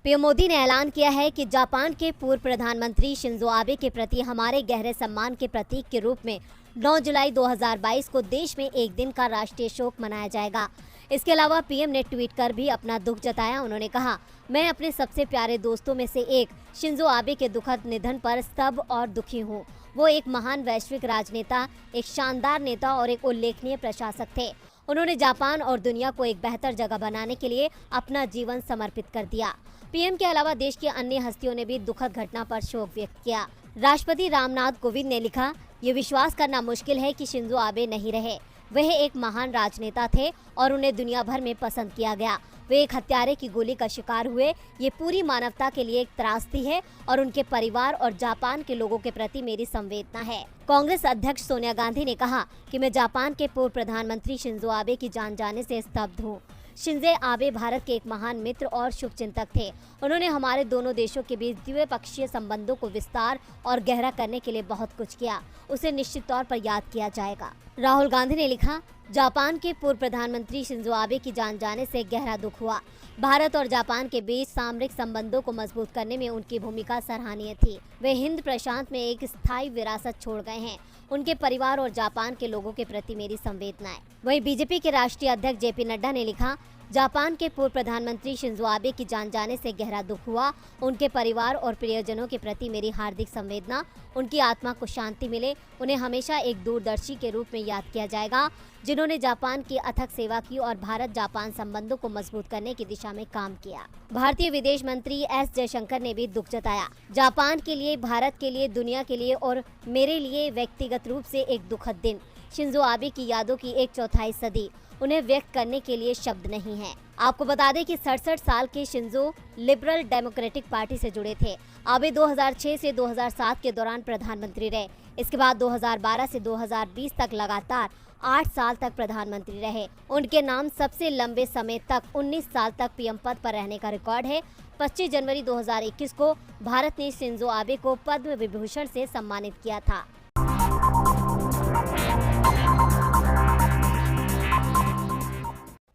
PM Modi ने ऐलान किया है कि जापान के पूर्व प्रधानमंत्री शिंजो आबे के प्रति हमारे गहरे सम्मान के प्रतीक के रूप में 9 जुलाई 2022 को देश में एक दिन का राष्ट्रीय शोक मनाया जाएगा। इसके अलावा पीएम ने ट्वीट कर भी अपना दुख जताया। उन्होंने कहा, मैं अपने सबसे प्यारे दोस्तों में से एक शिंजो आबे के दुखद निधन पर स्तब्ध और दुखी हूँ। वो एक महान वैश्विक राजनेता, एक शानदार नेता और एक उल्लेखनीय प्रशासक थे। उन्होंने जापान और दुनिया को एक बेहतर जगह बनाने के लिए अपना जीवन समर्पित कर दिया। पीएम के अलावा देश की अन्य हस्तियों ने भी दुखद घटना पर शोक व्यक्त किया। राष्ट्रपति रामनाथ कोविंद ने लिखा, ये विश्वास करना मुश्किल है कि शिंजो आबे नहीं रहे। वह एक महान राजनेता थे और उन्हें दुनिया भर में पसंद किया गया। वे एक हत्यारे की गोली का शिकार हुए। ये पूरी मानवता के लिए एक त्रासदी है और उनके परिवार और जापान के लोगों के प्रति मेरी संवेदना है। कांग्रेस अध्यक्ष सोनिया गांधी ने कहा कि मैं जापान के पूर्व प्रधानमंत्री शिंजो आबे की जान जाने से स्तब्ध हूँ। शिंजो आबे भारत के एक महान मित्र और शुभचिंतक थे। उन्होंने हमारे दोनों देशों के बीच द्विपक्षीय संबंधों को विस्तार और गहरा करने के लिए बहुत कुछ किया। उसे निश्चित तौर पर याद किया जाएगा। राहुल गांधी ने लिखा, जापान के पूर्व प्रधानमंत्री शिंजो आबे की जान जाने से गहरा दुख हुआ। भारत और जापान के बीच सामरिक संबंधों को मजबूत करने में उनकी भूमिका सराहनीय थी। वे हिंद प्रशांत में एक स्थायी विरासत छोड़ गए हैं। उनके परिवार और जापान के लोगों के प्रति मेरी संवेदनाएं। वहीं बीजेपी के राष्ट्रीय अध्यक्ष जेपी नड्डा ने लिखा, जापान के पूर्व प्रधानमंत्री शिंजो आबे की जान जाने से गहरा दुख हुआ। उनके परिवार और प्रियजनों के प्रति मेरी हार्दिक संवेदना। उनकी आत्मा को शांति मिले। उन्हें हमेशा एक दूरदर्शी के रूप में याद किया जाएगा, जिन्होंने जापान की अथक सेवा की और भारत जापान संबंधों को मजबूत करने की दिशा में काम किया। भारतीय विदेश मंत्री एस जयशंकर ने भी दुख जताया। जापान के लिए, भारत के लिए, दुनिया के लिए और मेरे लिए व्यक्तिगत रूप से एक दुखद दिन। शिंजो आबे की यादों की 1/4 सदी। उन्हें व्यक्त करने के लिए शब्द नहीं है। आपको बता दें कि 67 साल के शिंजो लिबरल डेमोक्रेटिक पार्टी से जुड़े थे। आबे 2006 से 2007 के दौरान प्रधानमंत्री रहे। इसके बाद 2012 से 2020 तक लगातार 8 साल तक प्रधानमंत्री रहे। उनके नाम सबसे लंबे समय तक 19 साल तक पीएम पद पर रहने का रिकॉर्ड है। 25 जनवरी 2021 को भारत ने शिंजो आबे को पद्म विभूषण से सम्मानित किया था।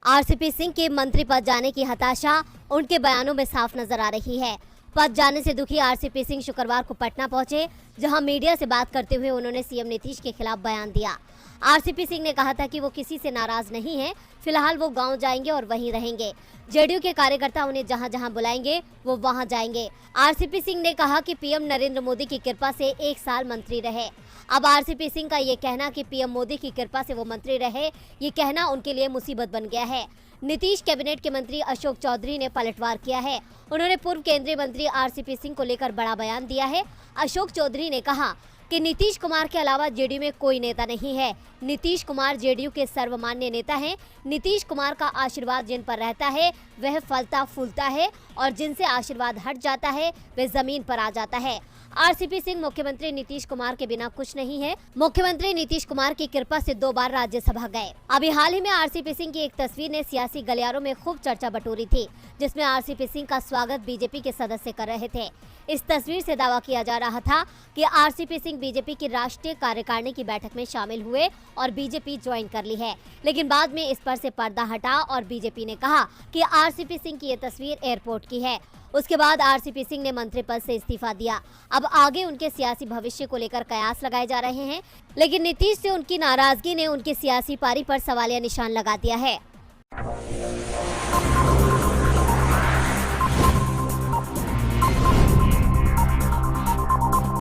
आरसीपी सिंह के मंत्री पद जाने की हताशा उनके बयानों में साफ नजर आ रही है। पद जाने से दुखी आरसीपी सिंह शुक्रवार को पटना पहुंचे, जहां मीडिया से बात करते हुए उन्होंने सीएम नीतीश के खिलाफ बयान दिया। आरसीपी सिंह ने कहा था कि वो किसी से नाराज नहीं है। फिलहाल वो गांव जाएंगे और वहीं रहेंगे। जेडीयू के कार्यकर्ता उन्हें जहां जहां बुलाएंगे वो वहां जाएंगे। आरसीपी सिंह ने कहा कि पीएम नरेंद्र मोदी की कृपा से 1 साल मंत्री रहे। अब आरसीपी सिंह का ये कहना कि पीएम मोदी की कृपा से वो मंत्री रहे, ये कहना उनके लिए मुसीबत बन गया है। नीतीश कैबिनेट के मंत्री अशोक चौधरी ने पलटवार किया है। उन्होंने पूर्व केंद्रीय मंत्री आरसीपी सिंह को लेकर बड़ा बयान दिया है। अशोक चौधरी ने कहा कि नीतीश कुमार के अलावा जेडीयू में कोई नेता नहीं है। नीतीश कुमार जेडीयू के सर्वमान्य नेता हैं। नीतीश कुमार का आशीर्वाद जिन पर रहता है वह फलता फूलता है और जिनसे आशीर्वाद हट जाता है वह जमीन पर आ जाता है। आरसीपी सिंह मुख्यमंत्री नीतीश कुमार के बिना कुछ नहीं है। मुख्यमंत्री नीतीश कुमार की कृपा से 2 बार राज्यसभा गए। अभी हाल ही में आरसीपी सिंह की एक तस्वीर ने सियासी गलियारों में खूब चर्चा बटोरी थी, जिसमें आरसीपी सिंह का स्वागत बीजेपी के सदस्य कर रहे थे। इस तस्वीर से दावा किया जा रहा था कि आरसीपी सिंह बीजेपी की राष्ट्रीय कार्यकारिणी की बैठक में शामिल हुए और बीजेपी ज्वाइन कर ली है। लेकिन बाद में इस पर से पर्दा हटा और बीजेपी ने कहा कि आरसीपी सिंह की ये तस्वीर एयरपोर्ट की है। उसके बाद आरसीपी सिंह ने मंत्री पद से इस्तीफा दिया। अब आगे उनके सियासी भविष्य को लेकर कयास लगाए जा रहे हैं, लेकिन नीतीश से उनकी नाराजगी ने उनकी सियासी पारी पर सवालिया निशान लगा दिया है।